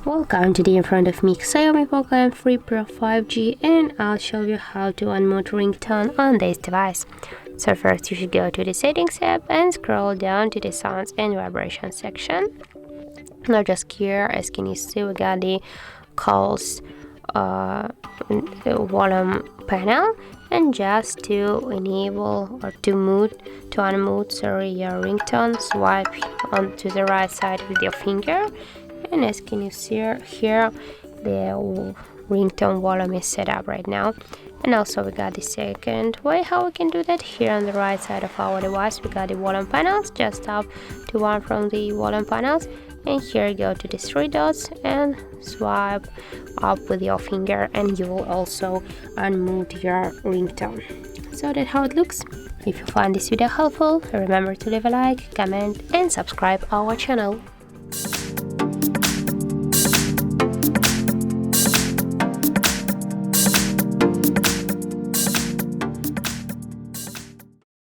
Welcome, today in front of me XIAOMI Poco M3 Pro 5G, and I'll show you how to unmute ringtone on this device. So first you should go to the settings app and scroll down to the sounds and vibration section. Now just here, as can you see, we got the calls volume panel, and just to enable or to unmute your ringtone, swipe onto the right side with your finger. And as can you see here, the ringtone volume is set up right now. And also we got the second way how we can do that. Here on the right side of our device we got the volume panels. Just tap to one from the volume panels, and here go to the three dots and swipe up with your finger, and you will also unmute your ringtone. So that's how it looks. If you find this video helpful, remember to leave a like, comment and subscribe our channel.